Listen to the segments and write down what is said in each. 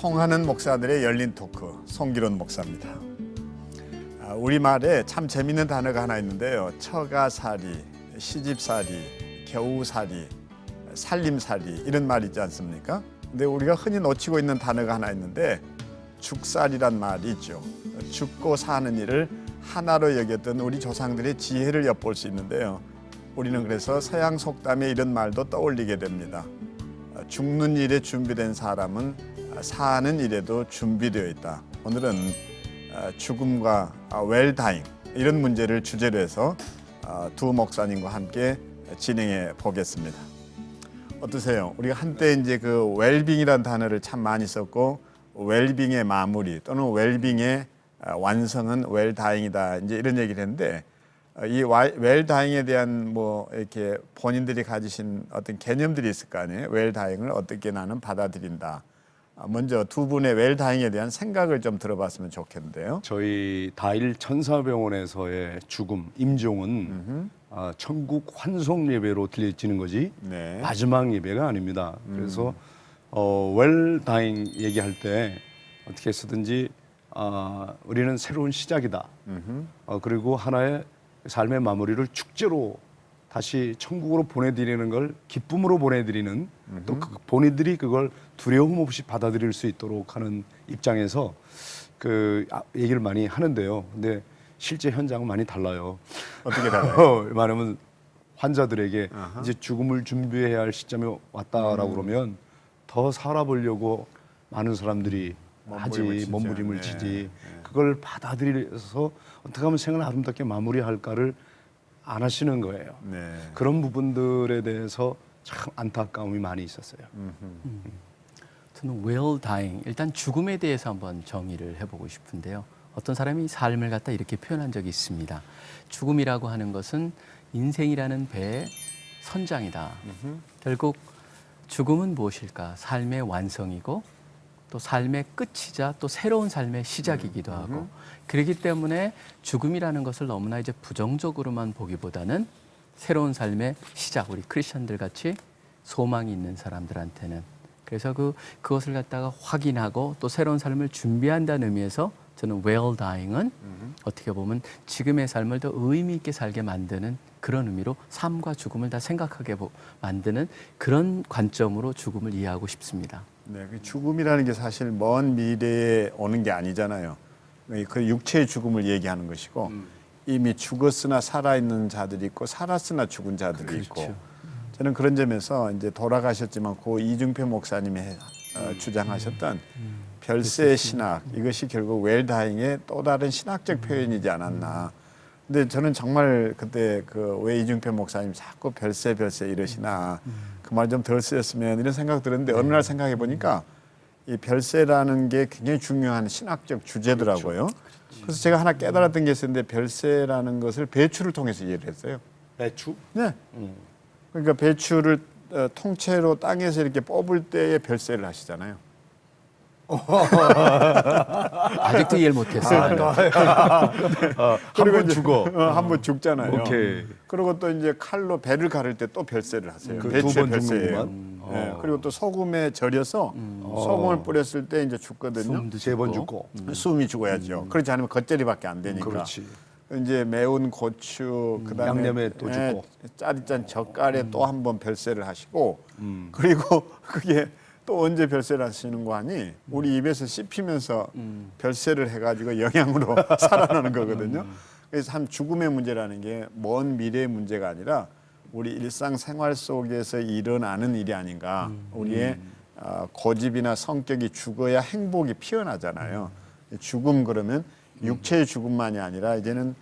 통하는 목사들의 열린 토크, 송기론 목사입니다. 우리말에 참 재미있는 단어가 하나 있는데요. 처가살이, 시집살이, 겨우살이, 살림살이 이런 말 있지 않습니까? 근데 우리가 흔히 놓치고 있는 단어가 하나 있는데 죽살이란 말이 있죠. 죽고 사는 일을 하나로 여겼던 우리 조상들의 지혜를 엿볼 수 있는데요. 우리는 그래서 서양 속담에 이런 말도 떠올리게 됩니다. 죽는 일에 준비된 사람은 사는 일에도 준비되어 있다. 오늘은 죽음과 웰다잉 이런 문제를 주제로 해서 두 목사님과 함께 진행해 보겠습니다. 어떠세요? 우리가 한때 이제 그 웰빙이라는 단어를 참 많이 썼고 웰빙의 마무리 또는 웰빙의 완성은 웰다잉이다. 이제 이런 얘기를 했는데 이 웰다잉에 대한 뭐 이렇게 본인들이 가지신 어떤 개념들이 있을 거 아니에요. 웰다잉을 어떻게 나는 받아들인다. 먼저 두 분의 웰다잉에 대한 생각을 좀 들어봤으면 좋겠는데요. 저희 다일 천사병원에서의 죽음, 임종은 천국 환송 예배로 들려지는 거지 네. 마지막 예배가 아닙니다. 그래서 웰다잉 얘기할 때 어떻게 쓰든지 우리는 새로운 시작이다. 그리고 하나의 삶의 마무리를 축제로 다시 천국으로 보내드리는 걸 기쁨으로 보내드리는 또 본인들이 그걸 두려움 없이 받아들일 수 있도록 하는 입장에서 그 얘기를 많이 하는데요. 근데 실제 현장은 많이 달라요. 어떻게 달라요? 말하면 환자들에게 이제 죽음을 준비해야 할 시점이 왔다라고 그러면 더 살아보려고 많은 사람들이 몸부림을 치지. 그걸 받아들여서 어떻게 하면 생을 아름답게 마무리할까를 안 하시는 거예요. 네. 그런 부분들에 대해서 참 안타까움이 많이 있었어요. 저는 well dying, 일단 죽음에 대해서 한번 정의를 해보고 싶은데요. 어떤 사람이 삶을 갖다 이렇게 표현한 적이 있습니다. 죽음이라고 하는 것은 인생이라는 배의 선장이다. 결국 죽음은 무엇일까? 삶의 완성이고 또 삶의 끝이자 또 새로운 삶의 시작이기도 하고 그렇기 때문에 죽음이라는 것을 너무나 이제 부정적으로만 보기보다는 새로운 삶의 시작, 우리 크리스천들 같이 소망이 있는 사람들한테는 그래서 그것을 갖다가 확인하고 또 새로운 삶을 준비한다는 의미에서 저는 well dying은 어떻게 보면 지금의 삶을 더 의미 있게 살게 만드는 그런 의미로 삶과 죽음을 다 생각하게 만드는 그런 관점으로 죽음을 이해하고 싶습니다. 네, 그 죽음이라는 게 사실 먼 미래에 오는 게 아니잖아요. 그 육체의 죽음을 얘기하는 것이고 이미 죽었으나 살아있는 자들이 있고 살았으나 죽은 자들이 그렇죠. 있고 저는 그런 점에서 이제 돌아가셨지만 고 이중표 목사님이 주장하셨던 별세 신학 이것이 결국 웰다잉의 또 다른 신학적 표현이지 않았나. 근데 저는 정말 그때 그 왜 이중표 목사님 자꾸 별세 이러시나 그 말 좀 덜 쓰였으면 이런 생각 들었는데 어느 날 생각해 보니까 이 별세라는 게 굉장히 중요한 신학적 주제더라고요. 그래서 제가 하나 깨달았던 게 있었는데 별세라는 것을 배추를 통해서 이해를 했어요. 배추? 네. 그러니까 배추를 통째로 땅에서 이렇게 뽑을 때에 별세를 하시잖아요. 아직도 이해를 못했어요. 한번 죽어. 한번 죽잖아요. 오케이. 그리고 또 이제 칼로 배를 가를 때 또 별세를 하세요. 그 배추에 두 번 별세예요. 죽는구만. 네. 그리고 또 소금에 절여서 소금을 뿌렸을 때 이제 죽거든요. 세 번 죽고. 숨이 죽어야죠. 그렇지 않으면 겉절이밖에 안 되니까. 그렇지. 이제 매운 고추 그다음에 양념에 또 죽고. 짜릿짠 젓갈에 또 한 번 별세를 하시고 그리고 그게 또 언제 별세를 하시는 거 아니? 우리 입에서 씹히면서 별세를 해가지고 영양으로 살아나는 거거든요. 그래서 참 죽음의 문제라는 게 먼 미래의 문제가 아니라 우리 일상생활 속에서 일어나는 일이 아닌가. 우리의 고집이나 성격이 죽어야 행복이 피어나잖아요. 죽음 그러면 육체의 죽음만이 아니라 이제는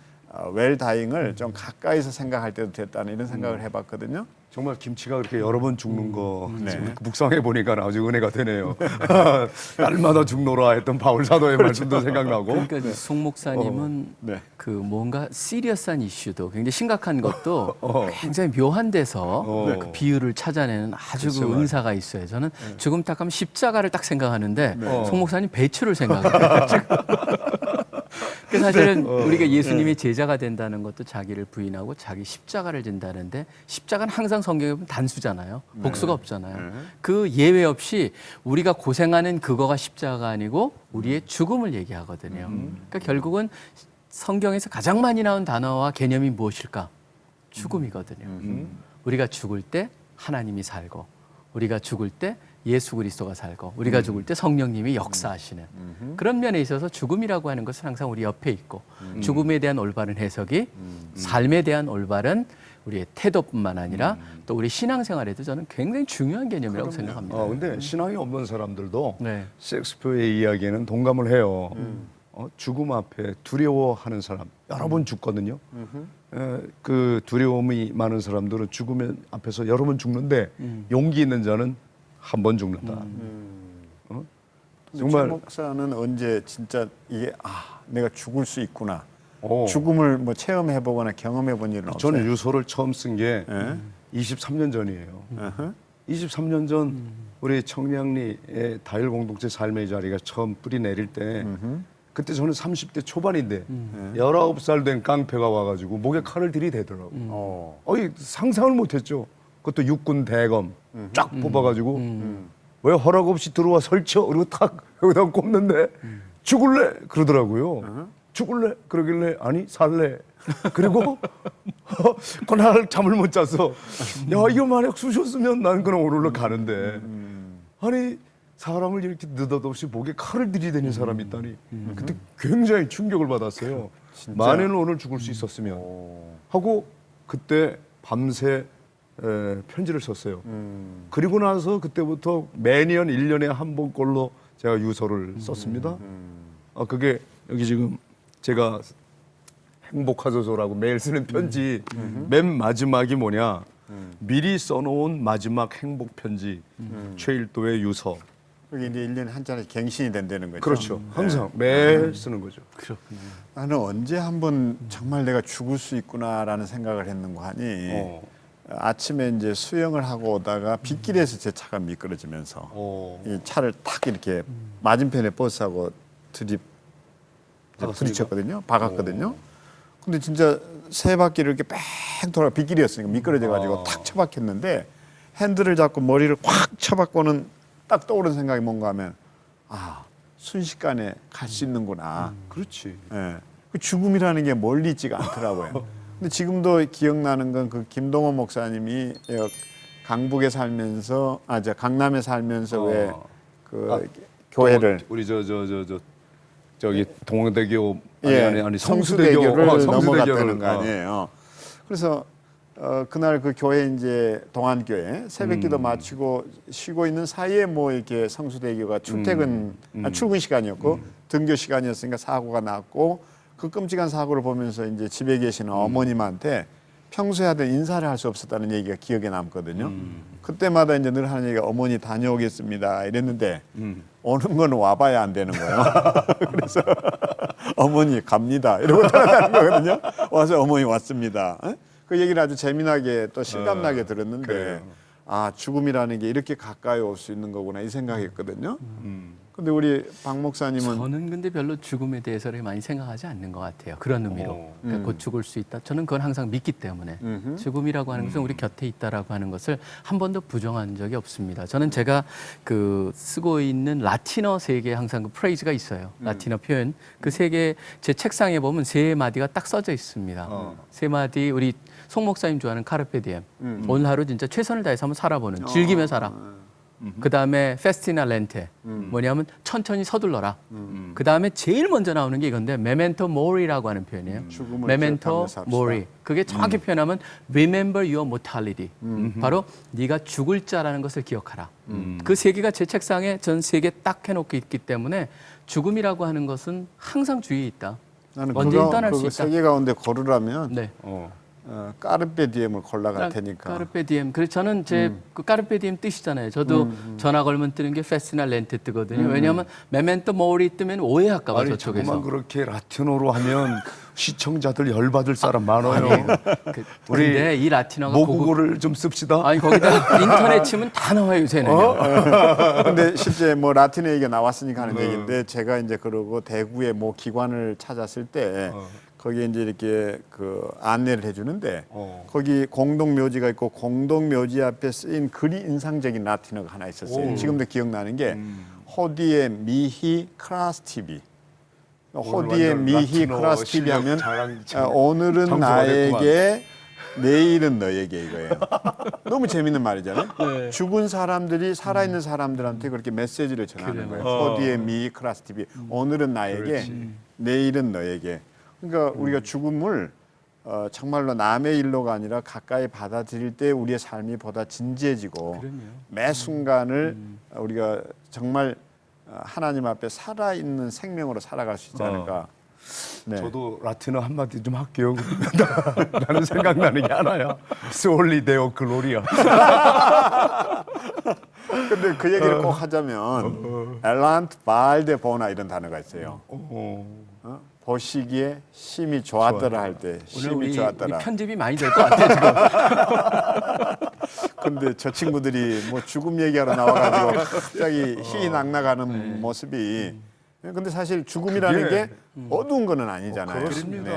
웰다잉을 좀 가까이서 생각할 때도 됐다는 이런 생각을 해봤거든요. 정말 김치가 그렇게 여러 번 죽는 거 지금 묵상해 보니까 아주 은혜가 되네요. 날마다 죽노라 했던 바울 사도의 말씀도 생각나고. 그러니까 송 목사님은 네. 그 뭔가 시리어스한 이슈도 굉장히 심각한 것도 굉장히 묘한 데서 그 비유를 찾아내는 아주 그 은사가 있어요. 저는 죽음 딱 하면 십자가를 딱 생각하는데 송 목사님 배추를 생각해요. 그 사실은 우리가 예수님의 제자가 된다는 것도 자기를 부인하고 자기 십자가를 진다는데 십자가는 항상 성경에 보면 단수잖아요. 복수가 없잖아요. 그 예외 없이 우리가 고생하는 그거가 십자가가 아니고 우리의 죽음을 얘기하거든요. 그러니까 결국은 성경에서 가장 많이 나온 단어와 개념이 무엇일까? 죽음이거든요. 우리가 죽을 때 하나님이 살고 우리가 죽을 때 예수 그리스도가 살고 우리가 죽을 때 성령님이 역사하시는 그런 면에 있어서 죽음이라고 하는 것은 항상 우리 옆에 있고 죽음에 대한 올바른 해석이 삶에 대한 올바른 우리의 태도뿐만 아니라 또 우리 신앙생활에도 저는 굉장히 중요한 개념이라고 생각합니다. 근데 신앙이 없는 사람들도 네. 셰익스피어의 이야기에는 동감을 해요. 죽음 앞에 두려워하는 사람 여러 번 죽거든요. 그 두려움이 많은 사람들은 죽음 앞에서 여러 번 죽는데 용기 있는 자는 한 번 죽는다. 정말 목사는 언제 진짜 이게 내가 죽을 수 있구나. 오. 죽음을 뭐 체험해 보거나 경험해 본 일은 없어요. 저는 유서를 처음 쓴 게 예? 23년 전이에요. 23년 전 우리 청량리의 다일 공동체 삶의 자리가 처음 뿌리 내릴 때 그때 저는 30대 초반인데 19살 된 깡패가 와가지고 목에 칼을 들이대더라고. 상상을 못했죠. 그것도 육군 대검 쫙 뽑아가지고 왜 허락 없이 들어와 설쳐? 그리고 탁 여기다 꼽는데 죽을래? 그러더라고요. 죽을래? 그러길래 아니 살래. 그리고 그날 잠을 못 자서 야 이거 만약 쑤셨으면 난 그냥 오르러 가는데 아니 사람을 이렇게 느닷없이 목에 칼을 들이대는 사람이 있다니 그때 굉장히 충격을 받았어요. 만에는 오늘 죽을 수 있었으면 하고 그때 밤새 편지를 썼어요. 그리고 나서 그때부터 매년 1년에 한 번꼴로 제가 유서를 썼습니다. 그게 여기 지금 제가 행복하소서라고 매일 쓰는 편지 맨 마지막이 뭐냐 미리 써놓은 마지막 행복 편지 최일도의 유서. 그게 이제 1년에 한 차례 갱신이 된다는 거죠. 그렇죠. 항상 매일 쓰는 거죠. 그렇군요. 나는 언제 한번 정말 내가 죽을 수 있구나라는 생각을 했는가 하니 아침에 이제 수영을 하고 오다가 빗길에서 제 차가 미끄러지면서 이 차를 탁 이렇게 맞은편에 버스하고 부딪혔거든요. 박았거든요. 근데 진짜 세 바퀴를 이렇게 뺑 돌아 빗길이었으니까 미끄러져가지고 탁 처박혔는데 핸들을 잡고 머리를 확 쳐박고는 딱 떠오른 생각이 뭔가 하면 순식간에 갈 수 있는구나. 그렇지. 예. 그 죽음이라는 게 멀리 있지가 않더라고요. 근데 지금도 기억나는 건 그 김동원 목사님이 강북에 살면서 강남에 살면서 왜 그 교회를 우리 저기 동대교 아니 성수대교를 넘어갔다는 성수대교를, 거 아니에요. 그래서 그날 그 교회 이제 동안교회 새벽기도 마치고 쉬고 있는 사이에 뭐 이렇게 성수대교가 출퇴근 출근 시간이었고 등교 시간이었으니까 사고가 났고 그 끔찍한 사고를 보면서 이제 집에 계시는 어머님한테 평소에 하던 인사를 할 수 없었다는 얘기가 기억에 남거든요. 그때마다 이제 늘 하는 얘기가 어머니 다녀오겠습니다 이랬는데 오는 건 와봐야 안 되는 거예요. 그래서 어머니 갑니다 이러고 따라가는 거거든요. 와서 어머니 왔습니다. 그 얘기를 아주 재미나게 또 실감나게 들었는데 그래요. 죽음이라는 게 이렇게 가까이 올 수 있는 거구나 이 생각했거든요. 근데 우리 박 목사님은 저는 근데 별로 죽음에 대해서를 많이 생각하지 않는 것 같아요. 그런 의미로. 그러니까 곧 죽을 수 있다. 저는 그건 항상 믿기 때문에 죽음이라고 하는 것은 우리 곁에 있다라고 하는 것을 한 번도 부정한 적이 없습니다. 저는 제가 그 쓰고 있는 라틴어 세 개 항상 그 프레이즈가 있어요. 라틴어 표현. 그 세 개 제 책상에 보면 세 마디가 딱 써져 있습니다. 세 마디 우리 송 목사님 좋아하는 카르페 디엠. 오늘 하루 진짜 최선을 다해서 한번 살아보는 즐기며 살아. 그 다음에 페스티나 렌테 뭐냐면 천천히 서둘러라. 그 다음에 제일 먼저 나오는 게 이건데 메멘토 모리라고 하는 표현이에요. 죽음을 메멘토 기억하면서 합시다. 모리. 그게 정확히 표현하면 remember your mortality. 바로 네가 죽을 자라는 것을 기억하라. 그 세 개가 제 책상에 전 세 개 딱 해놓고 있기 때문에 죽음이라고 하는 것은 항상 주위에 있다. 나는 언제든 떠날 수 있다. 세계 가운데 고르라면 네. 까르페 디엠을 골라갈 테니까. 까르페 디엠. 그래서 저는 제 그 까르페 디엠 뜻이잖아요. 저도 전화 걸면 뜨는 게 페스티나 렌테 뜨거든요. 왜냐하면 메멘토 모리 뜨면 오해할까 봐 아니 저쪽에서. 자꾸만 그렇게 라틴어로 하면 시청자들 열받을 사람 많아요. 우리 근데 이 라틴어가 모국어를 좀 씁시다. 아니 거기다 인터넷 치면 다 나와요 요새는요. 근데 실제 뭐 라틴어 얘기가 나왔으니까 하는 얘기인데 제가 이제 그러고 대구의 뭐 기관을 찾았을 때 거기에 이제 이렇게 그 안내를 해주는데 거기 공동묘지가 있고 공동묘지 앞에 쓰인 글이 인상적인 라틴어가 하나 있었어요. 지금도 기억나는 게 호디에 미히 크라스티비. 호디에 완전 미히 라틴어 크라스티비 하면 자랑처럼 오늘은 청소가 나에게 내일은 너에게 이거예요. 너무 재밌는 말이잖아요. 죽은 사람들이 살아있는 사람들한테 그렇게 메시지를 전하는 거예요. 호디에 미히 크라스티비. 오늘은 나에게 내일은 너에게. 그러니까 우리가 죽음을 정말로 남의 일로가 아니라 가까이 받아들일 때 우리의 삶이 보다 진지해지고 매 순간을 우리가 정말 하나님 앞에 살아있는 생명으로 살아갈 수 있지 않을까. 네. 저도 라틴어 한마디 좀 할게요. 나는 생각나는 게 하나야. 솔리 데오 글로리아. 근데 그 얘기를 꼭 하자면 엘란트 발데 보나 이런 단어가 있어요. 보시기에 심이 좋았더라 할 때 오늘 심이 우리 좋았더라. 편집이 많이 될 것 같아요 지금. 근데 저 친구들이 뭐 죽음 얘기하러 나와가지고 갑자기 희낙낙하는 모습이. 근데 사실 죽음이라는 그게 게 어두운 거는 아니잖아요. 그렇습니다.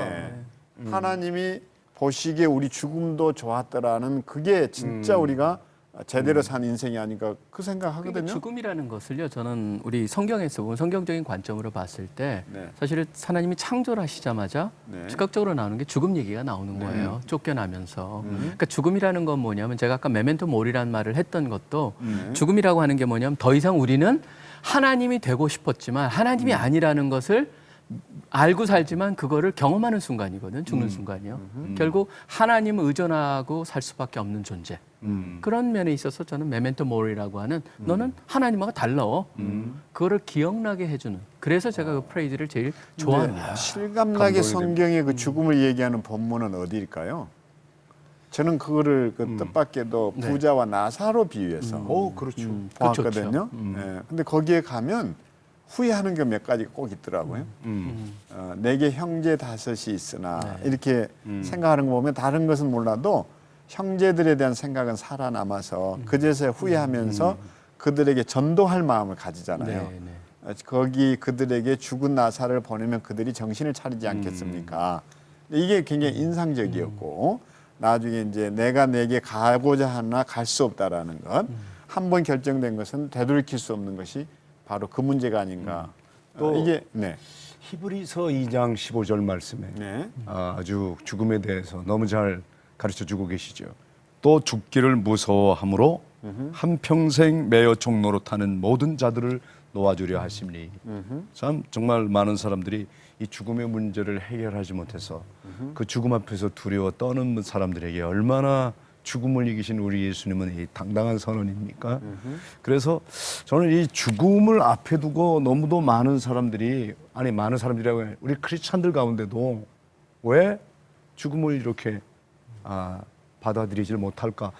하나님이 보시기에 우리 죽음도 좋았더라는 그게 진짜 우리가 제대로 산 인생이 아닌가 그 생각하거든요. 그러니까 죽음이라는 것을요, 저는 우리 성경에서 보면 성경적인 관점으로 봤을 때 네. 사실 하나님이 창조를 하시자마자 네. 즉각적으로 나오는 게 죽음 얘기가 나오는 거예요. 쫓겨나면서. 그러니까 죽음이라는 건 뭐냐면 제가 아까 메멘토 모리라는 말을 했던 것도 죽음이라고 하는 게 뭐냐면 더 이상 우리는 하나님이 되고 싶었지만 하나님이 아니라는 것을 알고 살지만 그거를 경험하는 순간이거든, 죽는 순간이요. 결국 하나님을 의존하고 살 수밖에 없는 존재. 그런 면에 있어서 저는 메멘토 모리라고 하는 너는 하나님하고 달라. 그거를 기억나게 해주는. 그래서 제가 그 프레이즈를 제일 좋아합니다. 실감나게 성경의 그 죽음을 얘기하는 본문은 어디일까요? 저는 그거를 그 뜻밖에도 부자와 나사로 비유해서 그렇죠. 보았거든요. 예. 근데 거기에 가면 후회하는 게 몇 가지 꼭 있더라고요. 내게 형제 다섯이 있으나 이렇게 생각하는 거 보면 다른 것은 몰라도 형제들에 대한 생각은 살아남아서 그제서야 후회하면서 그들에게 전도할 마음을 가지잖아요. 거기 그들에게 죽은 나사를 보내면 그들이 정신을 차리지 않겠습니까? 이게 굉장히 인상적이었고 나중에 이제 내가 내게 가고자 하나 갈 수 없다라는 것, 한 번 결정된 것은 되돌이킬 수 없는 것이 바로 그 문제가 아닌가. 또 이게 히브리서 2장 15절 말씀에 아주 죽음에 대해서 너무 잘 가르쳐 주고 계시죠. 또 죽기를 무서워함으로 한평생 매여 종노릇하는 모든 자들을 놓아주려 하심니. 참 정말 많은 사람들이 이 죽음의 문제를 해결하지 못해서 그 죽음 앞에서 두려워 떠는 사람들에게 얼마나 죽음을 이기신 우리 예수님은 이 당당한 선언입니까? 그래서 저는 이 죽음을 앞에 두고 너무도 많은 사람들이, 아니 많은 사람들이라고 해요. 우리 크리스찬들 가운데도 왜 죽음을 이렇게 받아들이질 못할까?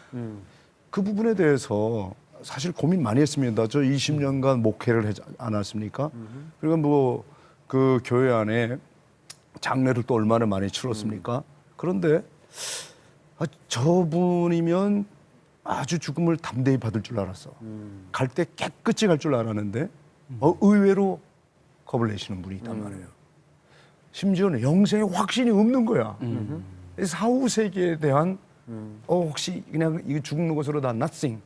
그 부분에 대해서 사실 고민 많이 했습니다. 저 20년간 목회를 하지 않았습니까? 그리고 뭐 그 교회 안에 장례를 또 얼마나 많이 치렀습니까? 그런데 저분이면 아주 죽음을 담대히 받을 줄 알았어. 갈 때 깨끗이 갈 줄 알았는데 의외로 겁을 내시는 분이 있단 말이에요. 심지어는 영생의 확신이 없는 거야. 사후 세계에 대한 혹시 그냥 이게 죽는 것으로 다 nothing,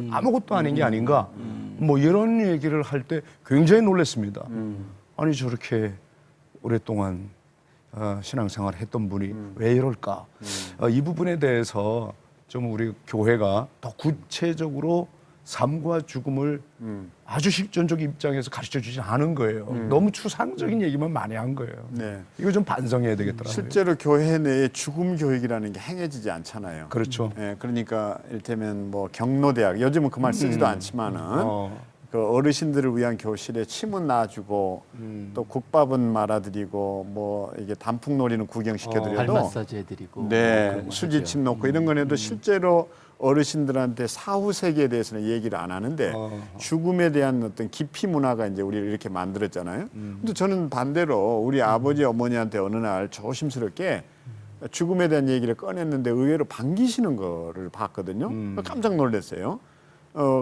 아무것도 아닌 게 아닌가, 뭐 이런 얘기를 할 때 굉장히 놀랐습니다. 아니 저렇게 오랫동안 신앙생활 했던 분이 왜 이럴까? 이 부분에 대해서 좀 우리 교회가 더 구체적으로 삶과 죽음을 아주 실존적 입장에서 가르쳐 주지 않은 거예요. 너무 추상적인 얘기만 많이 한 거예요. 네. 이거 좀 반성해야 되겠더라고요. 실제로 교회 내에 죽음 교육이라는 게 행해지지 않잖아요. 그렇죠. 그러니까 이를테면 뭐 경로대학, 요즘은 그 말 쓰지도 않지만은 그 어르신들을 위한 교실에 침은 놔주고 또 국밥은 말아드리고 뭐 이게 단풍놀이는 발 구경시켜드려도 마사지 해드리고 네, 그런 거 수지침 하죠. 놓고 이런 건 해도 실제로 어르신들한테 사후 세계에 대해서는 얘기를 안 하는데 죽음에 대한 어떤 깊이 문화가 이제 우리를 이렇게 만들었잖아요. 근데 저는 반대로 우리 아버지 어머니한테 어느 날 조심스럽게 죽음에 대한 얘기를 꺼냈는데 의외로 반기시는 거를 봤거든요. 깜짝 놀랐어요.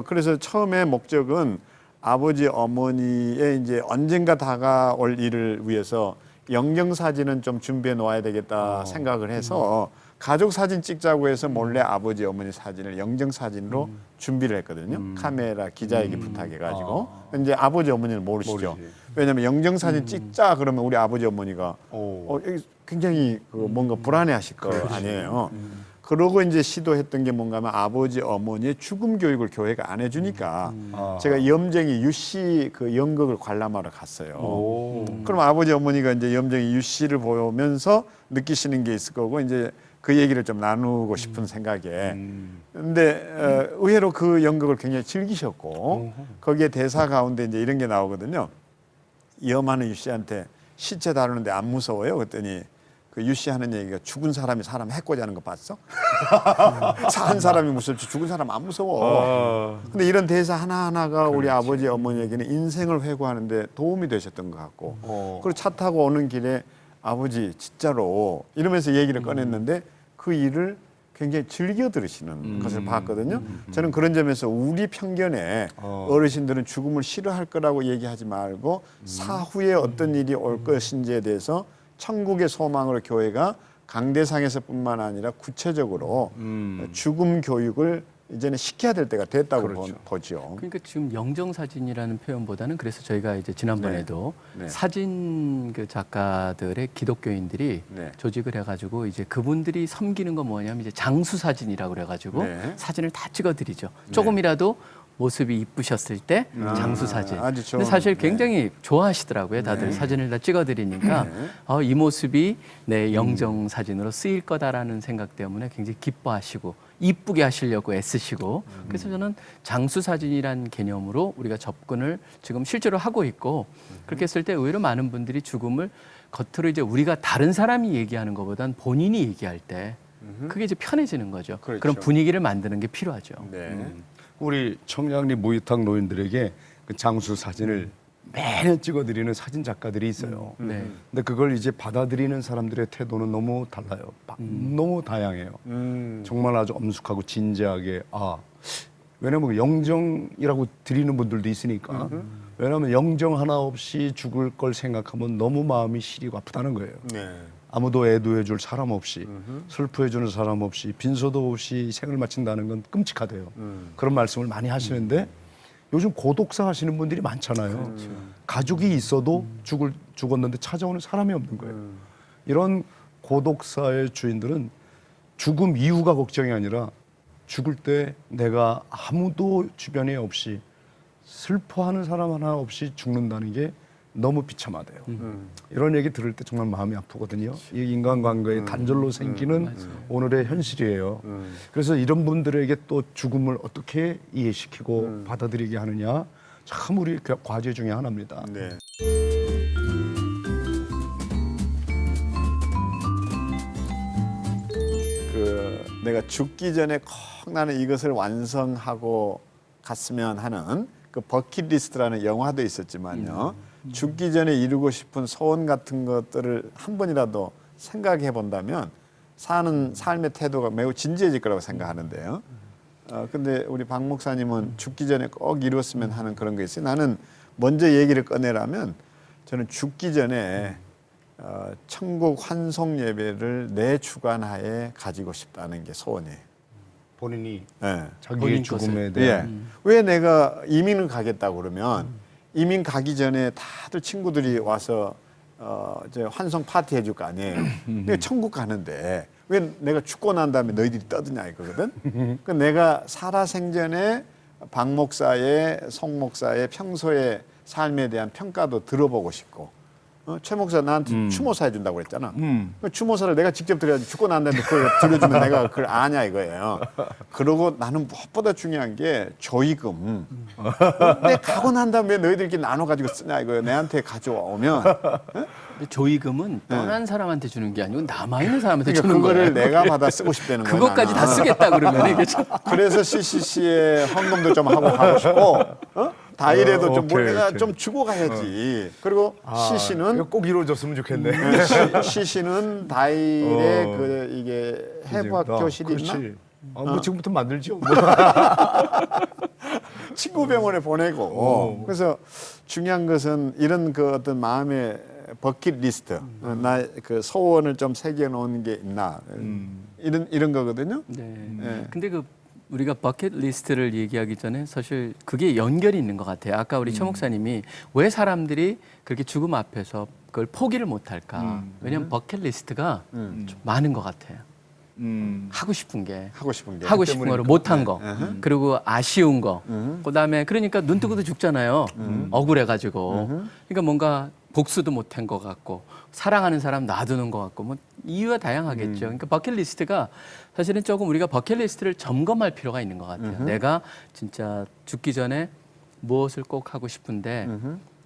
그래서 처음에 목적은 아버지 어머니의 이제 언젠가 다가올 일을 위해서 영정 사진은 좀 준비해 놓아야 되겠다 생각을 해서 가족 사진 찍자고 해서 몰래 아버지 어머니 사진을 영정 사진으로 준비를 했거든요. 카메라 기자에게 부탁해 가지고. 이제 아버지 어머니는 모르시죠. 모르지. 왜냐하면 영정 사진 찍자 그러면 우리 아버지 어머니가 굉장히 그 뭔가 불안해하실 거 아니에요. 그러고 이제 시도했던 게 뭔가 하면 아버지 어머니의 죽음 교육을 교회가 안 해주니까 제가 염쟁이 유씨 그 연극을 관람하러 갔어요. 그럼 아버지 어머니가 이제 염쟁이 유씨를 보면서 느끼시는 게 있을 거고 이제 그 얘기를 좀 나누고 싶은 생각에 근데 의외로 그 연극을 굉장히 즐기셨고 거기에 대사 가운데 이제 이런 게 나오거든요. 염하는 유씨한테 시체 다루는데 안 무서워요? 그랬더니 그 유씨 하는 얘기가 죽은 사람이 사람 해코지 하는 거 봤어? 산 사람이 무섭지 죽은 사람 안 무서워. 근데 이런 대사 하나하나가 우리 아버지 어머니에게는 인생을 회고하는데 도움이 되셨던 것 같고 그리고 차 타고 오는 길에 아버지 진짜로 이러면서 얘기를 꺼냈는데 그 일을 굉장히 즐겨 들으시는 것을 봤거든요. 저는 그런 점에서 우리 편견에 어르신들은 죽음을 싫어할 거라고 얘기하지 말고 사후에 어떤 일이 올 것인지에 대해서 천국의 소망으로 교회가 강대상에서뿐만 아니라 구체적으로 죽음 교육을 이제는 시켜야 될 때가 됐다고 보죠. 그러니까 지금 영정 사진이라는 표현보다는 그래서 저희가 이제 지난번에도 네. 사진 그 작가들의 기독교인들이 네. 조직을 해가지고 이제 그분들이 섬기는 건 뭐냐면 이제 장수 사진이라고 그래가지고 네. 사진을 다 찍어드리죠. 조금이라도 모습이 이쁘셨을 때 장수 사진. 아주 좋은, 근데 사실 네. 굉장히 좋아하시더라고요. 다들 사진을 다 찍어드리니까 이 모습이 내 영정 사진으로 쓰일 거다라는 생각 때문에 굉장히 기뻐하시고 이쁘게 하시려고 애쓰시고 그래서 저는 장수 사진이란 개념으로 우리가 접근을 지금 실제로 하고 있고 그렇게 했을 때 의외로 많은 분들이 죽음을 겉으로 이제 우리가 다른 사람이 얘기하는 것보단 본인이 얘기할 때 그게 이제 편해지는 거죠. 그렇죠. 그런 분위기를 만드는 게 필요하죠. 네. 우리 청량리 모유탕 노인들에게 그 장수 사진을 매년 찍어드리는 사진 작가들이 있어요. 네. 근데 그걸 이제 받아들이는 사람들의 태도는 너무 달라요. 너무 다양해요. 정말 아주 엄숙하고 진지하게 왜냐면 영정이라고 드리는 분들도 있으니까. 왜냐하면 영정 하나 없이 죽을 걸 생각하면 너무 마음이 시리고 아프다는 거예요. 네. 아무도 애도해줄 사람 없이 슬퍼해주는 사람 없이 빈소도 없이 생을 마친다는 건 끔찍하대요. 그런 말씀을 많이 하시는데 요즘 고독사 하시는 분들이 많잖아요. 가족이 있어도 죽었는데 찾아오는 사람이 없는 거예요. 이런 고독사의 주인들은 죽음 이후가 걱정이 아니라 죽을 때 내가 아무도 주변에 없이 슬퍼하는 사람 하나 없이 죽는다는 게 너무 비참하대요. 이런 얘기 들을 때 정말 마음이 아프거든요. 이 인간관계의 단절로 생기는 오늘의 현실이에요. 그래서 이런 분들에게 또 죽음을 어떻게 이해시키고 받아들이게 하느냐 참 우리 과제 중에 하나입니다. 네. 그 내가 죽기 전에 꼭 나는 이것을 완성하고 갔으면 하는 그 버킷리스트라는 영화도 있었지만요. 죽기 전에 이루고 싶은 소원 같은 것들을 한 번이라도 생각해 본다면 사는 삶의 태도가 매우 진지해질 거라고 생각하는데요. 근데 우리 박 목사님은 죽기 전에 꼭 이루었으면 하는 그런 게 있어요. 나는 먼저 얘기를 꺼내라면 저는 죽기 전에 천국 환송 예배를 내 주관하에 가지고 싶다는 게 소원이에요. 본인이 네. 자기의 본인 죽음에 것을. 대한 왜 내가 이민을 가겠다고 그러면 이민 가기 전에 다들 친구들이 와서 이제 환송 파티 해줄 거 아니에요. 내가 천국 가는데 왜 내가 죽고 난 다음에 너희들이 떠드냐 이거거든. 그 내가 살아생전에 박 목사의 송 목사의 평소의 삶에 대한 평가도 들어보고 싶고 최 목사 나한테 추모사 해준다고 그랬잖아. 그 추모사를 내가 직접 드려야지. 죽고 난 다음에 그걸 들려주면 내가 그걸 아냐 이거예요. 그리고 나는 무엇보다 중요한 게 조의금. 내가 가고 난 다음에 너희들끼리 나눠가지고 쓰냐 이거예요. 내한테 가져오면. 근데 조의금은 떠난 사람한테 주는 게 아니고 남아있는 사람한테 그러니까 주는 그거를 거예요. 내가 받아 쓰고 싶다는 거야. 그것까지 다 쓰겠다 그러면 이게 참. 그래서 CCC에 헌금도 좀 하고 가고 싶고 다일에도 좀 오케이, 내가 오케이. 좀 주고 가야지. 그리고 CC는 이거 꼭 이루어졌으면 좋겠네. CC는 다일에 그 이게 해부학 교실이 있나? 그렇지. 뭐 지금부터 만들죠. 친구 병원에 보내고. 그래서 중요한 것은 이런 그 어떤 마음의 버킷리스트, 나 그 소원을 좀 새겨 놓은 게 있나 이런 거거든요. 네. 예. 근데 그 우리가 버킷리스트를 얘기하기 전에 사실 그게 연결이 있는 것 같아요. 아까 우리 최 목사님이 왜 사람들이 그렇게 죽음 앞에서 그걸 포기를 못할까? 왜냐하면 버킷리스트가 좀 많은 것 같아요. 하고 싶은 게. 하고 싶은 게. 하고 싶은 거를 못한 거, 그리고 아쉬운 거, 그다음에 그러니까 눈 뜨고도 죽잖아요. 억울해가지고. 그러니까 뭔가 복수도 못한 것 같고, 사랑하는 사람 놔두는 것 같고, 뭐 이유가 다양하겠죠. 그러니까 버킷리스트가 사실은 조금 우리가 버킷리스트를 점검할 필요가 있는 것 같아요. 내가 진짜 죽기 전에 무엇을 꼭 하고 싶은데,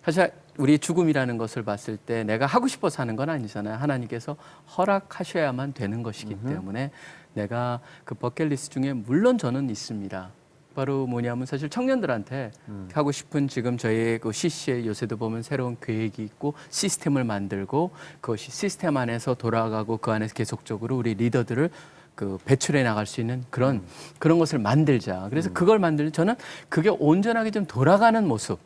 사실 우리 죽음이라는 것을 봤을 때 내가 하고 싶어서 하는 건 아니잖아요. 하나님께서 허락하셔야만 되는 것이기 때문에 내가 그 버킷리스트 중에 물론 저는 있습니다. 바로 뭐냐면 사실 청년들한테 하고 싶은 지금 저희의 그 CC에 요새도 보면 새로운 계획이 있고 시스템을 만들고 그것이 시스템 안에서 돌아가고 그 안에서 계속적으로 우리 리더들을 그 배출해 나갈 수 있는 그런 것을 만들자. 그래서 그걸 만들면 저는 그게 온전하게 좀 돌아가는 모습.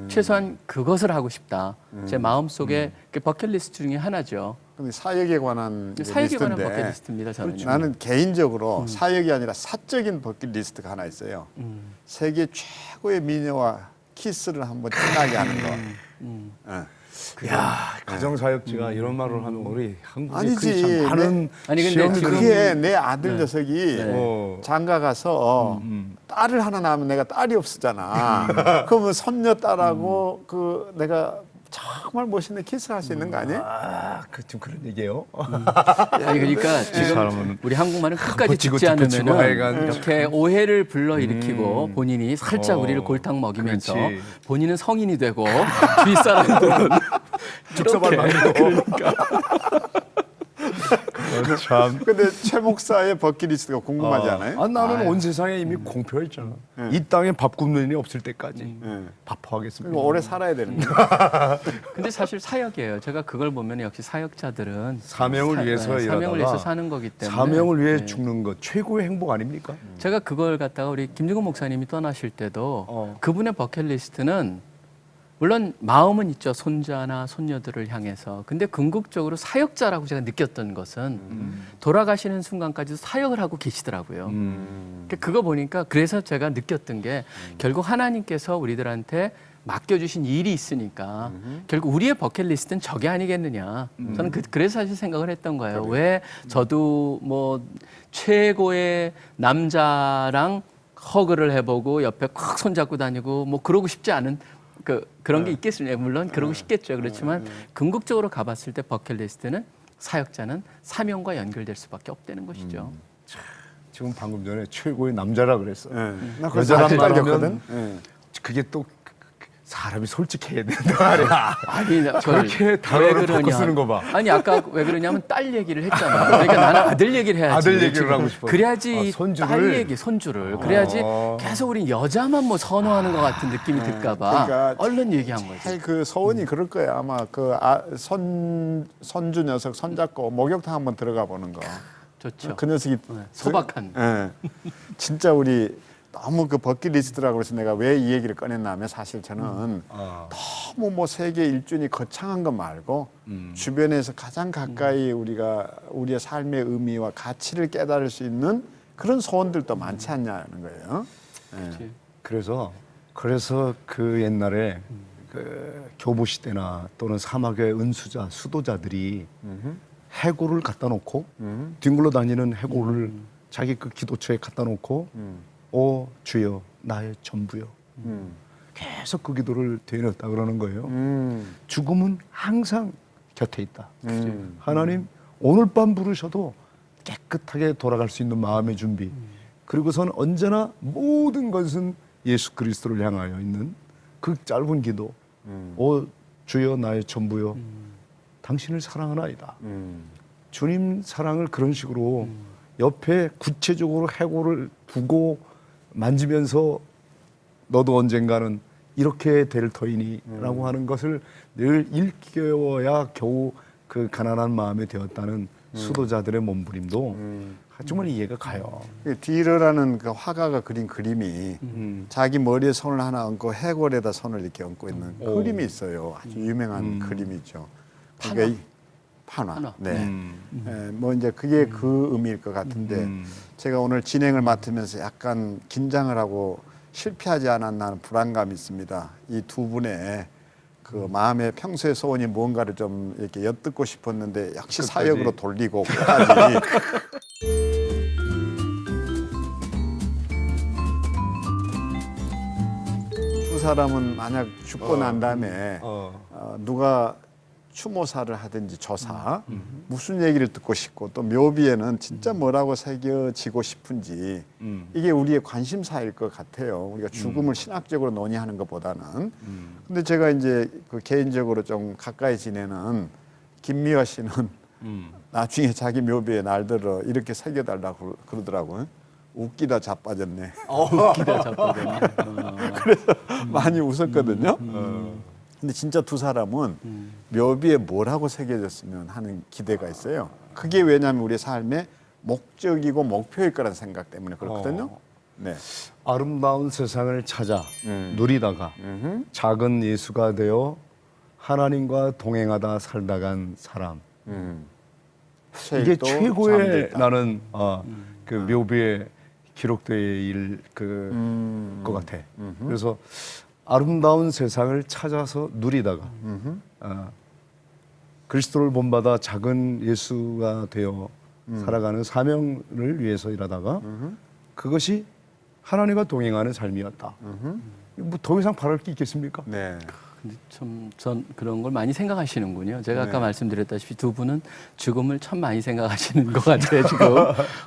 최소한 그것을 하고 싶다. 제 마음속에 그 버킷리스트 중에 하나죠. 근데 사역에 관한 사역에 관한 리스트인데 버킷리스트입니다. 저는. 나는 개인적으로 사역이 아니라 사적인 버킷리스트가 하나 있어요. 세계 최고의 미녀와 키스를 한번 진하게 하는 거. 야, 가정사역지가 이런 말을 하면 우리 한국에 아니지. 참 많은 아니, 근데 시험들은 지금- 그게 내 아들 녀석이 어. 장가 가서 딸을 하나 낳으면 내가 딸이 없었잖아. 그러면 손녀 딸하고 그 내가 정말 멋있는 키스를 할 수 있는 거 아니에요? 지금 그런 얘기예요? 아니 그러니까 지금 사람은 우리 한국말은 끝까지 버티고 듣지 뒷받치고 않으면 하여간 이렇게 오해를 불러일으키고 본인이 살짝 우리를 골탕 먹이면서 그렇지. 본인은 성인이 되고 뒷사람들은 죽서발 이렇게. 만들고. 참. 근데 최 목사의 버킷리스트가 궁금하지 않아요? 아, 나는 온 세상에 이미 공표했잖아. 이 땅에 밥 굶는 일이 없을 때까지 밥하겠습니다. 그리고 오래 살아야 되는 거야. 근데 사실 사역이에요. 제가 그걸 보면 역시 사역자들은 사명을 위해서 일하다가 사명을 위해서 사는 거기 때문에 사명을 위해 네. 죽는 것 최고의 행복 아닙니까? 제가 그걸 갖다가 우리 김중근 목사님이 떠나실 때도 어. 그분의 버킷리스트는 물론 마음은 있죠. 손자나 손녀들을 향해서. 근데 궁극적으로 사역자라고 제가 느꼈던 것은 돌아가시는 순간까지도 사역을 하고 계시더라고요. 그러니까 그거 보니까 그래서 제가 느꼈던 게 결국 하나님께서 우리들한테 맡겨주신 일이 있으니까 결국 우리의 버킷리스트는 저게 아니겠느냐. 저는 그래서 사실 생각을 했던 거예요. 왜 저도 뭐 최고의 남자랑 허그를 해보고 옆에 콱 손잡고 다니고 뭐 그러고 싶지 않은 그런 게 있겠습니다. 물론 그러고 싶겠죠. 그렇지만 궁극적으로 가봤을 때 버킷리스트는 사역자는 사명과 연결될 수밖에 없다는 것이죠. 지금 방금 전에 최고의 남자라 그랬어. 나 그래서 여자란 아직 말하면 딸겼거든. 그게 또 사람이 솔직해야 된다 말이야. 아니, 저렇게 단어를 바꿔 쓰는 거 봐. 아니 아까 왜 그러냐면 딸 얘기를 했잖아. 그러니까 나는 아들 얘기를 해야지. 아들 얘기를 지금. 하고 싶어. 그래야지 손주를. 딸 얘기, 손주를. 그래야지 계속 우리 여자만 뭐 선호하는 것 같은 느낌이 들까봐 그러니까 얼른 얘기한 거지. 아니 그 소원이 그럴 거야. 아마 그 손주 녀석 손잡고 목욕탕 한번 들어가 보는 거. 좋죠. 그 녀석이 소박한. 예. 진짜 우리 너무 그 버킷리스트라고 해서 내가 왜 이 얘기를 꺼냈냐면 사실 저는 너무 뭐 세계 일준이 거창한 것 말고 주변에서 가장 가까이 우리가 우리의 삶의 의미와 가치를 깨달을 수 있는 그런 소원들도 많지 않냐는 거예요. 예. 그래서 그 옛날에 그 교부 시대나 또는 사막의 은수자, 수도자들이 해골을 갖다 놓고 뒹굴러 다니는 해골을 자기 그 기도처에 갖다 놓고 오 주여 나의 전부여 계속 그 기도를 되뇌었다 그러는 거예요. 죽음은 항상 곁에 있다. 하나님 오늘 밤 부르셔도 깨끗하게 돌아갈 수 있는 마음의 준비. 그리고선 언제나 모든 것은 예수 그리스도를 향하여 있는 그 짧은 기도. 오 주여 나의 전부여 당신을 사랑하나이다. 주님 사랑을 그런 식으로 옆에 구체적으로 해고를 두고 만지면서 너도 언젠가는 이렇게 될 터이니라고 하는 것을 늘 일깨워야 겨우 그 가난한 마음에 되었다는 수도자들의 몸부림도 정말 이해가 가요. 뒤르라는 그 화가가 그린 그림이 자기 머리에 손을 하나 얹고 해골에다 손을 이렇게 얹고 있는 그림이 있어요. 아주 유명한 그림이죠. 그게 판화. 네. 뭐 이제 그게 그 의미일 것 같은데 제가 오늘 진행을 맡으면서 약간 긴장을 하고 실패하지 않았나 하는 불안감이 있습니다. 이 두 분의 그 마음의 평소의 소원이 뭔가를 좀 이렇게 엿듣고 싶었는데 역시 사역으로 돌리고 끝까지. 두 사람은 만약 죽고 난 다음에 누가 추모사를 하든지 조사 무슨 얘기를 듣고 싶고 또 묘비에는 진짜 뭐라고 새겨지고 싶은지 이게 우리의 관심사일 것 같아요. 우리가 죽음을 신학적으로 논의하는 것보다는. 근데 제가 이제 그 개인적으로 좀 가까이 지내는 김미화 씨는 나중에 자기 묘비에 날들어 이렇게 새겨달라고 그러더라고요. 웃기다 자빠졌네. 웃기다 자빠졌네. 그래서 많이 웃었거든요. 근데 진짜 두 사람은 묘비에 뭐라고 새겨졌으면 하는 기대가 있어요. 그게 왜냐하면 우리 삶의 목적이고 목표일 거라는 생각 때문에 그렇거든요. 네. 아름다운 세상을 찾아 누리다가 작은 예수가 되어 하나님과 동행하다 살다간 사람. 이게 최고의 잠들다. 나는 그 묘비에 기록되어 있을 것 같아. 그래서 아름다운 세상을 찾아서 누리다가 그리스도를 본받아 작은 예수가 되어 살아가는 사명을 위해서 일하다가 그것이 하나님과 동행하는 삶이었다. 뭐 더 이상 바랄 게 있겠습니까? 네. 근데 전 그런 걸 많이 생각하시는군요. 제가 아까 네. 말씀드렸다시피 두 분은 죽음을 참 많이 생각하시는 것 같아요. 지금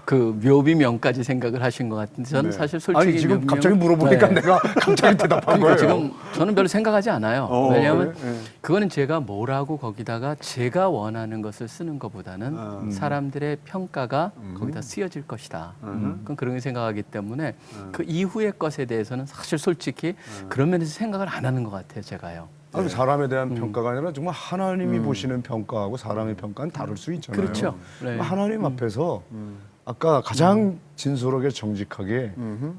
그 묘비명까지 생각을 하신 것 같은데 저는 네. 사실 솔직히 아니 지금 묘비명- 갑자기 물어보니까 네. 내가 갑자기 대답한 그러니까 거예요. 지금 저는 별로 생각하지 않아요. 왜냐하면 그래? 네. 그거는 제가 뭐라고 거기다가 제가 원하는 것을 쓰는 것보다는 사람들의 평가가 거기다 쓰여질 것이다. 그건 그런 생각하기 때문에 그 이후의 것에 대해서는 사실 솔직히 그런 면에서 생각을 안 하는 것 같아요. 제가요. 아니, 사람에 대한 평가가 아니라 정말 하나님이 보시는 평가하고 사람의 평가는 다를 수 있잖아요. 그렇죠. 네. 하나님 앞에서 아까 가장 진솔하게 정직하게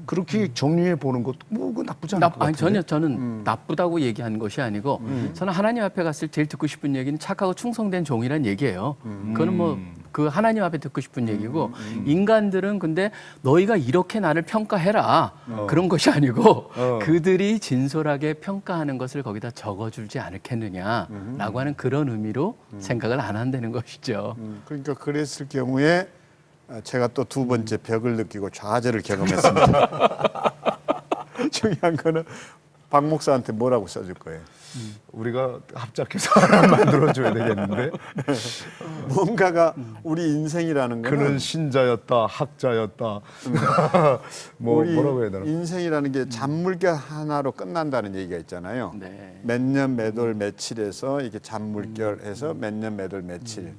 그렇게 정리해 보는 것도 뭐 그거 나쁘지 않을 것 같아요. 아니 전혀 저는 나쁘다고 얘기한 것이 아니고 저는 하나님 앞에 갔을 때 제일 듣고 싶은 얘기는 착하고 충성된 종이란 얘기예요. 그거는 뭐 그 하나님 앞에 듣고 싶은 얘기고 인간들은 근데 너희가 이렇게 나를 평가해라 그런 것이 아니고 그들이 진솔하게 평가하는 것을 거기다 적어줄지 않겠느냐라고 하는 그런 의미로 생각을 안 한다는 것이죠. 그러니까 그랬을 경우에 제가 또 두 번째 벽을 느끼고 좌절을 경험했습니다. 중요한 거는 박 목사한테 뭐라고 써줄 거예요? 우리가 합작해서 하나 만들어줘야 되겠는데 뭔가가 우리 인생이라는 거는 그는 신자였다, 학자였다, 뭐 우리 뭐라고 해야 되나? 인생이라는 게 잔물결 하나로 끝난다는 얘기가 있잖아요. 네. 몇 년 몇 월 며칠에서 이게 잔물결해서 몇 년 몇 월 며칠.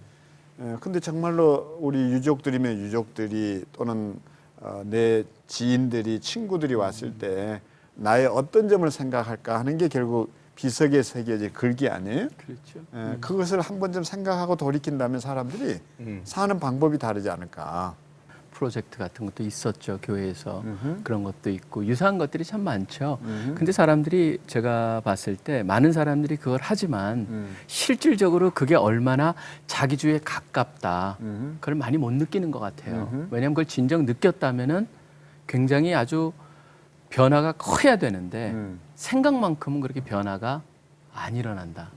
근데 정말로 우리 유족들이면 유족들이 또는 내 지인들이 친구들이 왔을 때 나의 어떤 점을 생각할까 하는 게 결국 비석에 새겨진 글귀 아니에요? 그렇죠. 그것을 한 번쯤 생각하고 돌이킨다면 사람들이 사는 방법이 다르지 않을까. 프로젝트 같은 것도 있었죠. 교회에서 그런 것도 있고 유사한 것들이 참 많죠. 근데 사람들이 제가 봤을 때 많은 사람들이 그걸 하지만 실질적으로 그게 얼마나 자기주에 가깝다. 그걸 많이 못 느끼는 것 같아요. 왜냐하면 그걸 진정 느꼈다면은 굉장히 아주 변화가 커야 되는데 생각만큼은 그렇게 변화가 안 일어난다.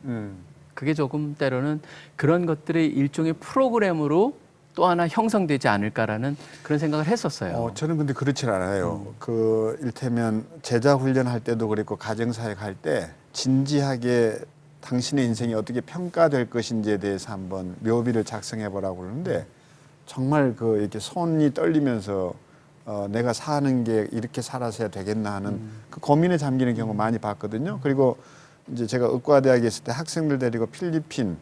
그게 조금 때로는 그런 것들의 일종의 프로그램으로 또 하나 형성되지 않을까라는 그런 생각을 했었어요. 저는 근데 그렇진 않아요. 그 일테면 제자 훈련할 때도 그랬고 가정사역 할 때 진지하게 당신의 인생이 어떻게 평가될 것인지에 대해서 한번 묘비를 작성해 보라고 그러는데 정말 그 이렇게 손이 떨리면서 내가 사는 게 이렇게 살아서야 되겠나 하는 그 고민에 잠기는 경우 많이 봤거든요. 그리고 이제 제가 의과대학에 있을 때 학생들 데리고 필리핀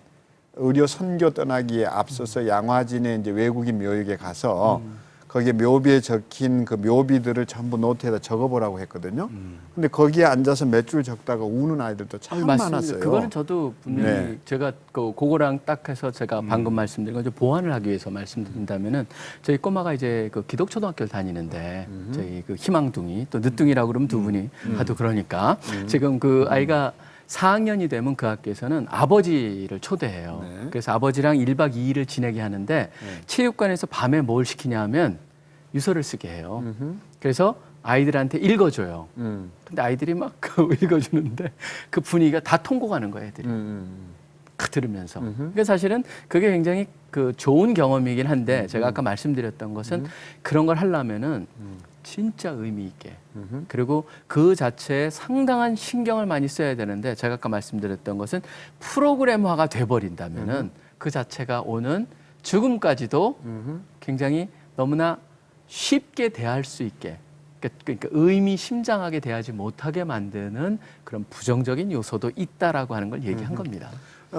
의료 선교 떠나기에 앞서서 양화진의 이제 외국인 묘역에 가서 거기에 묘비에 적힌 그 묘비들을 전부 노트에다 적어보라고 했거든요. 근데 거기에 앉아서 몇 줄 적다가 우는 아이들도 참 맞습니다. 많았어요. 그거는 저도 분명히 네. 제가 그거랑 딱 해서 제가 방금 말씀드린 거 보완을 하기 위해서 말씀드린다면은 저희 꼬마가 이제 그 기독초등학교를 다니는데 저희 그 희망둥이 또 늦둥이라고 그러면 두 분이 하도 그러니까 지금 그 아이가 4학년이 되면 그 학교에서는 아버지를 초대해요. 네. 그래서 아버지랑 1박 2일을 지내게 하는데 체육관에서 밤에 뭘 시키냐 하면 유서를 쓰게 해요. 그래서 아이들한테 읽어줘요. 근데 아이들이 막 읽어주는데 그 분위기가 다 통곡하는 거예요, 애들이. 들으면서. 그러니까 사실은 그게 굉장히 그 좋은 경험이긴 한데 제가 아까 말씀드렸던 것은 그런 걸 하려면은 진짜 의미 있게 그리고 그 자체에 상당한 신경을 많이 써야 되는데 제가 아까 말씀드렸던 것은 프로그램화가 돼버린다면은 그 자체가 오는 죽음까지도 굉장히 너무나 쉽게 대할 수 있게 그러니까 의미심장하게 대하지 못하게 만드는 그런 부정적인 요소도 있다라고 하는 걸 얘기한 겁니다.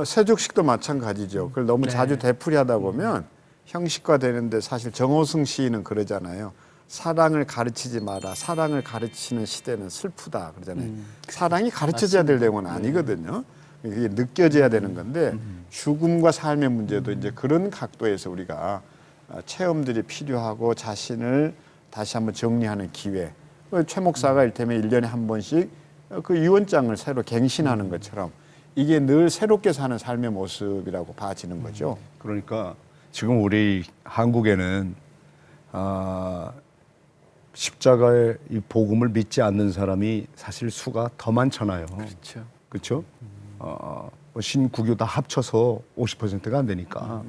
세족식도 마찬가지죠. 그걸 너무 네. 자주 되풀이하다 보면 형식화되는데 사실 정호승 시인은 그러잖아요. 사랑을 가르치지 마라. 사랑을 가르치는 시대는 슬프다 그러잖아요. 사랑이 가르쳐져야 될 내용은 아니거든요. 이게 느껴져야 되는 건데 죽음과 삶의 문제도 이제 그런 각도에서 우리가 체험들이 필요하고 자신을 다시 한번 정리하는 기회. 최 목사가 이를테면 1년에 한 번씩 그 유언장을 새로 갱신하는 것처럼 이게 늘 새롭게 사는 삶의 모습이라고 봐지는 거죠. 그러니까 지금 우리 한국에는 십자가의 이 복음을 믿지 않는 사람이 사실 수가 더 많잖아요. 그렇죠. 그렇죠? 신구교 다 합쳐서 50%가 안 되니까.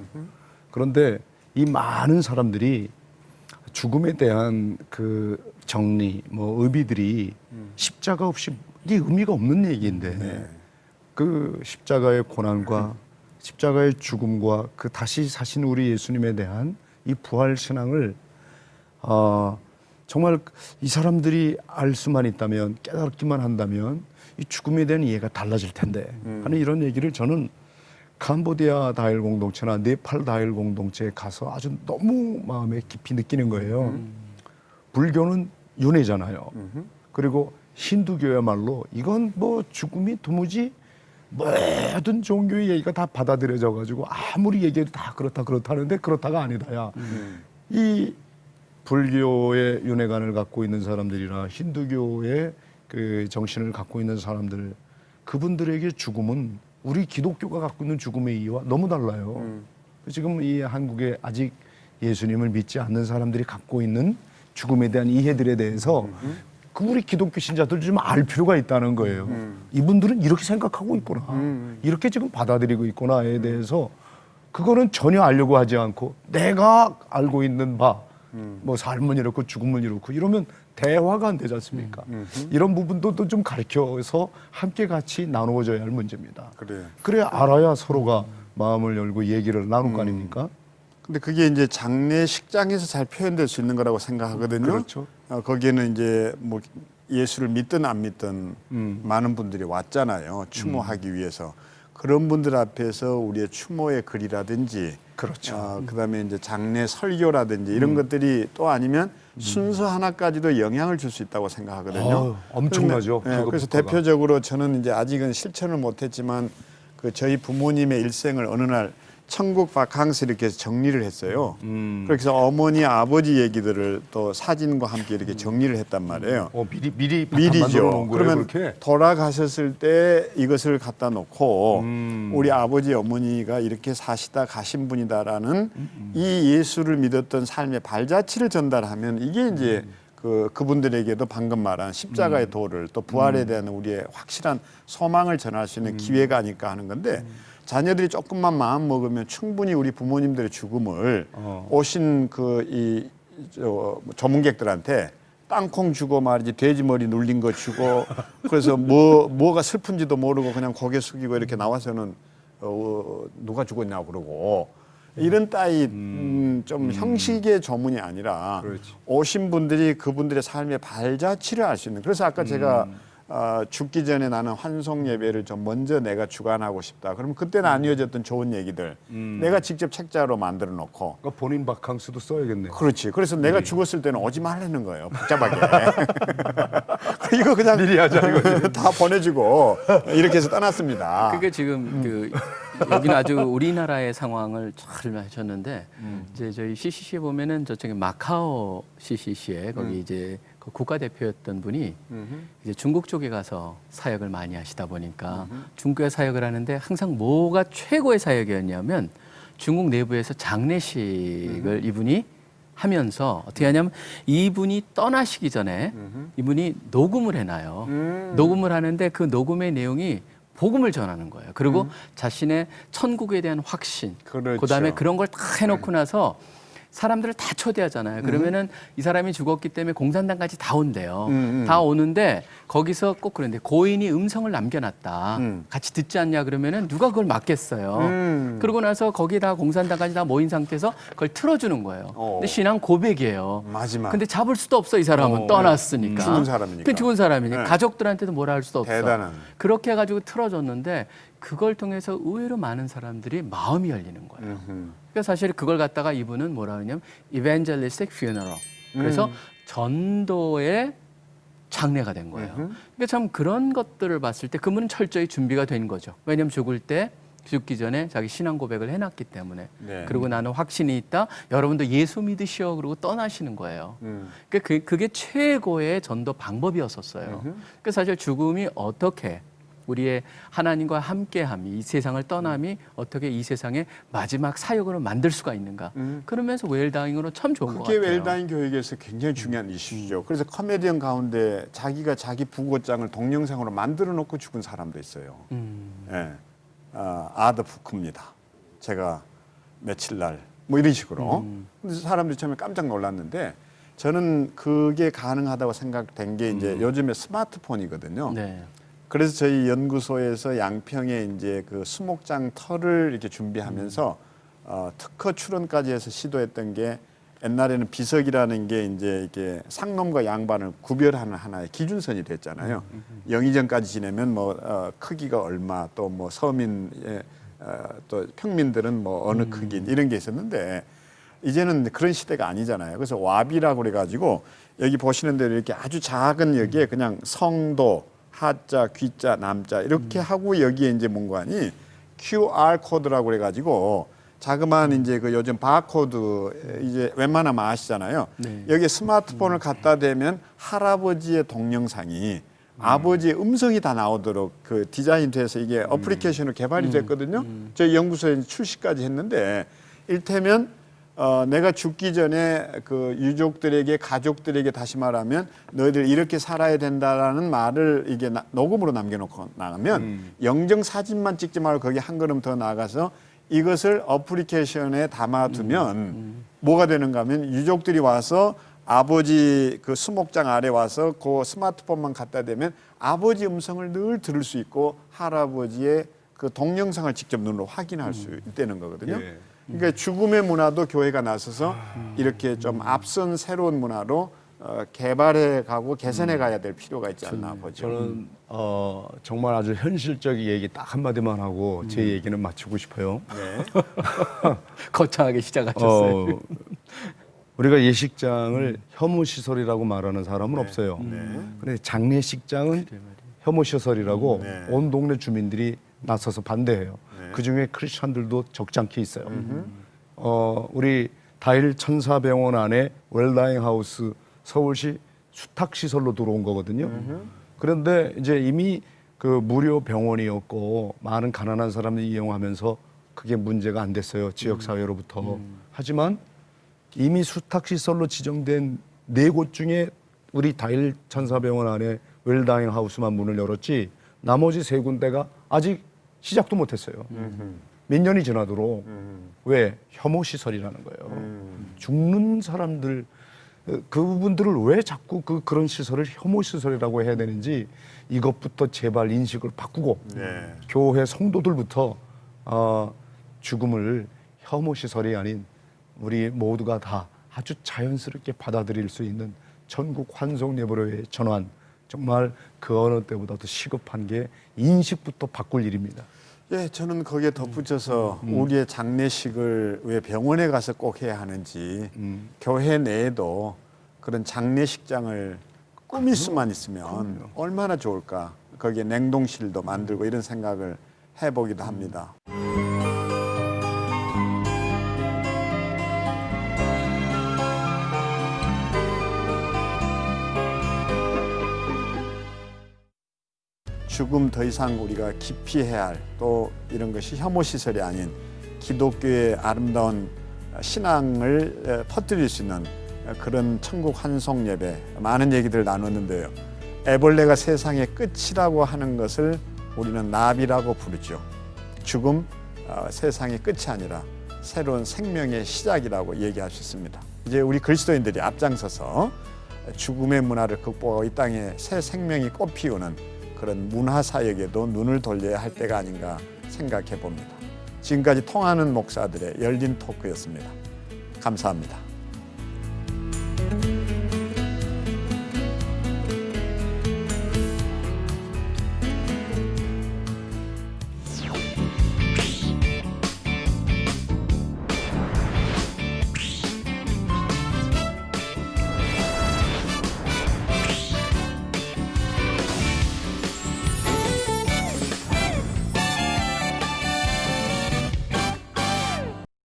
그런데 이 많은 사람들이 죽음에 대한 그 정리, 뭐 의미들이 십자가 없이 이게 의미가 없는 얘기인데 그 십자가의 고난과 십자가의 죽음과 그 다시 사신 우리 예수님에 대한 이 부활 신앙을 정말 이 사람들이 알 수만 있다면 깨닫기만 한다면 이 죽음에 대한 이해가 달라질 텐데 하는 이런 얘기를 저는 캄보디아 다일 공동체나 네팔 다일 공동체에 가서 아주 너무 마음에 깊이 느끼는 거예요. 불교는 윤회잖아요. 그리고 힌두교야말로 이건 뭐 죽음이 도무지 모든 종교의 얘기가 다 받아들여져 가지고 아무리 얘기해도 다 그렇다 하는데 그렇다가 아니다야. 이 불교의 윤회관을 갖고 있는 사람들이나 힌두교의 그 정신을 갖고 있는 사람들 그분들에게 죽음은 우리 기독교가 갖고 있는 죽음의 이해와 너무 달라요. 지금 이 한국에 아직 예수님을 믿지 않는 사람들이 갖고 있는 죽음에 대한 이해들에 대해서 그 우리 기독교 신자들 좀 알 필요가 있다는 거예요. 이분들은 이렇게 생각하고 있구나. 이렇게 지금 받아들이고 있구나에 대해서 그거는 전혀 알려고 하지 않고 내가 알고 있는 바 뭐 삶은 이렇고 죽음은 이렇고 이러면 대화가 안 되지 않습니까? 이런 부분도 좀 가르쳐서 함께 같이 나누어져야 할 문제입니다. 그래야 알아야 서로가 마음을 열고 얘기를 나눌 거 아닙니까? 근데 그게 이제 장례식장에서 잘 표현될 수 있는 거라고 생각하거든요. 그렇죠. 거기에는 이제 뭐 예수를 믿든 안 믿든 많은 분들이 왔잖아요. 추모하기 위해서. 그런 분들 앞에서 우리의 추모의 글이라든지, 그렇죠. 그다음에 이제 장례 설교라든지 이런 것들이 또 아니면 순서 하나까지도 영향을 줄 수 있다고 생각하거든요. 엄청나죠. 그래서 대표적으로 저는 이제 아직은 실천을 못했지만 그 저희 부모님의 일생을 어느 날 천국 바캉스 이렇게 해서 정리를 했어요. 그래서 어머니 아버지 얘기들을 또 사진과 함께 이렇게 정리를 했단 말이에요. 미리 미리죠. 그러면 그렇게? 돌아가셨을 때 이것을 갖다 놓고 우리 아버지 어머니가 이렇게 사시다 가신 분이다라는 이 예수를 믿었던 삶의 발자취를 전달하면 이게 이제 그분들에게도 방금 말한 십자가의 도를 또 부활에 대한 우리의 확실한 소망을 전할 수 있는 기회가 아닐까 하는 건데 자녀들이 조금만 마음 먹으면 충분히 우리 부모님들의 죽음을 오신 전문객들한테 땅콩 주고 말이지 돼지 머리 눌린 거 주고 그래서 뭐가 슬픈지도 모르고 그냥 고개 숙이고 이렇게 나와서는 누가 죽었냐고 그러고 이런 따위 좀 형식의 조문이 아니라 그렇지. 오신 분들이 그분들의 삶의 발자취를 알 수 있는. 그래서 아까 제가 죽기 전에 나는 환송 예배를 좀 먼저 내가 주관하고 싶다. 그러면 그때는 안 이어졌던 좋은 얘기들 내가 직접 책자로 만들어 놓고. 그러니까 본인 바캉스도 써야겠네요. 그렇지. 그래서 내가 죽었을 때는 오지 말라는 거예요. 복잡하게. 이거 그냥 미리 하자 이거지. 다 보내주고 이렇게 해서 떠났습니다. 그게 지금 그 여기는 아주 우리나라의 상황을 잘 하셨는데 이제 저희 CCC에 보면은 저쪽에 마카오 CCC에 거기 이제 그 국가대표였던 분이 이제 중국 쪽에 가서 사역을 많이 하시다 보니까 중국에 사역을 하는데 항상 뭐가 최고의 사역이었냐면 중국 내부에서 장례식을 이분이 하면서 어떻게 하냐면 이분이 떠나시기 전에 이분이 녹음을 해놔요. 녹음을 하는데 그 녹음의 내용이 복음을 전하는 거예요. 그리고 자신의 천국에 대한 확신, 그렇죠. 그다음에 그런 걸 다 해놓고 나서 사람들을 다 초대하잖아요. 그러면은 이 사람이 죽었기 때문에 공산당까지 다 온대요. 다 오는데 거기서 꼭 그런데 고인이 음성을 남겨놨다. 같이 듣지 않냐 그러면은 누가 그걸 막겠어요. 그러고 나서 거기다 공산당까지 다 모인 상태에서 그걸 틀어주는 거예요. 근데 신앙 고백이에요. 마지막. 근데 잡을 수도 없어 이 사람은 떠났으니까. 죽은 사람이니까. 그 죽은 사람이니까. 네. 가족들한테도 뭐라 할 수도 없어. 대단한. 그렇게 해가지고 틀어줬는데 그걸 통해서 의외로 많은 사람들이 마음이 열리는 거예요. 그러니까 사실 그걸 갖다가 이분은 뭐라 하냐면 evangelistic funeral. 그래서 전도의 장례가 된 거예요. 그러니까 참 그런 것들을 봤을 때 그분은 철저히 준비가 된 거죠. 왜냐하면 죽기 전에 자기 신앙 고백을 해놨기 때문에. 네. 그리고 나는 확신이 있다. 여러분도 예수 믿으시오. 그러고 떠나시는 거예요. 그러니까 그게 최고의 전도 방법이었었어요. 그러니까 사실 죽음이 어떻게 우리의 하나님과 함께함이 이 세상을 떠남이 어떻게 이 세상의 마지막 사역으로 만들 수가 있는가. 그러면서 웰다잉으로 참 좋은 것 그게 같아요. 웰다잉 교육에서 굉장히 중요한 이슈죠. 그래서 코미디언 가운데 자기가 자기 부고장을 동영상으로 만들어 놓고 죽은 사람도 있어요. 예. 아더 푸크입니다. 제가 며칠 날 뭐 이런 식으로. 근데 사람들이 처음에 깜짝 놀랐는데 저는 그게 가능하다고 생각된 게 이제 요즘에 스마트폰이거든요. 네. 그래서 저희 연구소에서 양평에 이제 그 수목장 터를 이렇게 준비하면서 특허 출원까지 해서 시도했던 게 옛날에는 비석이라는 게 이제 이게 상놈과 양반을 구별하는 하나의 기준선이 됐잖아요. 영의정까지 지내면 뭐 크기가 얼마 또 뭐 서민 또 평민들은 뭐 어느 크기 이런 게 있었는데 이제는 그런 시대가 아니잖아요. 그래서 와비라고 그래가지고 여기 보시는 대로 이렇게 아주 작은 여기에 그냥 성도 하자, 귀자, 남자 이렇게 하고 여기에 이제 문관이 QR 코드라고 그래가지고 자그마한 이제 그 요즘 바코드 이제 웬만하면 아시잖아요. 네. 여기에 스마트폰을 갖다 대면 할아버지의 동영상이 아버지의 음성이 다 나오도록 그 디자인돼서 이게 어플리케이션으로 개발이 됐거든요. 저희 연구소에 출시까지 했는데 일테면 내가 죽기 전에 그 유족들에게 가족들에게 다시 말하면 너희들 이렇게 살아야 된다라는 말을 이게 녹음으로 남겨놓고 나가면 영정 사진만 찍지 말고 거기 한 걸음 더 나가서 이것을 어플리케이션에 담아두면 뭐가 되는가 하면 유족들이 와서 아버지 그 수목장 아래 와서 그 스마트폰만 갖다 대면 아버지 음성을 늘 들을 수 있고 할아버지의 그 동영상을 직접 눈으로 확인할 수 있다는 거거든요. 예. 그러니까 죽음의 문화도 교회가 나서서 이렇게 좀 앞선 새로운 문화로 개발해 가고 개선해 가야 될 필요가 있지 않나 보죠. 저는 정말 아주 현실적인 얘기 딱 한마디만 하고 제 얘기는 마치고 싶어요. 네. 거창하게 시작하셨어요. 우리가 예식장을 혐오시설이라고 말하는 사람은 없어요. 근데 장례식장은 혐오시설이라고 네. 온 동네 주민들이 나서서 반대해요. 그중에 크리스천들도 적잖게 있어요. 우리 다일 천사병원 안에 웰다잉 하우스 서울시 수탁시설로 들어온 거거든요. 그런데 이제 이미 그 무료 병원이었고 많은 가난한 사람들이 이용하면서 그게 문제가 안 됐어요. 지역사회로부터. 하지만 이미 수탁시설로 지정된 4곳 중에 우리 다일 천사병원 안에 웰다잉 하우스만 문을 열었지 나머지 3군데가 아직 시작도 못했어요. 몇 년이 지나도록 왜 혐오시설이라는 거예요. 죽는 사람들 그분들을 왜 자꾸 그런 시설을 혐오 시설이라고 해야 되는지 이것부터 제발 인식을 바꾸고 네. 교회 성도들부터 죽음을 혐오 시설이 아닌 우리 모두가 다 아주 자연스럽게 받아들일 수 있는 전국 환송 예배로의 전환, 정말 그 어느 때보다도 시급한 게 인식부터 바꿀 일입니다. 예, 저는 거기에 덧붙여서 우리의 장례식을 왜 병원에 가서 꼭 해야 하는지 교회 내에도 그런 장례식장을 꾸밀 수만 있으면 얼마나 좋을까. 거기에 냉동실도 만들고 이런 생각을 해보기도 합니다. 죽음 더 이상 우리가 기피해야 할 또 이런 것이 혐오 시설이 아닌 기독교의 아름다운 신앙을 퍼뜨릴 수 있는 그런 천국 환송 예배, 많은 얘기들 나눴는데요. 애벌레가 세상의 끝이라고 하는 것을 우리는 나비라고 부르죠. 죽음 세상의 끝이 아니라 새로운 생명의 시작이라고 얘기할 수 있습니다. 이제 우리 그리스도인들이 앞장서서 죽음의 문화를 극복하고 이 땅에 새 생명이 꽃피우는 그런 문화 사역에도 눈을 돌려야 할 때가 아닌가 생각해 봅니다. 지금까지 통하는 목사들의 열린 토크였습니다. 감사합니다.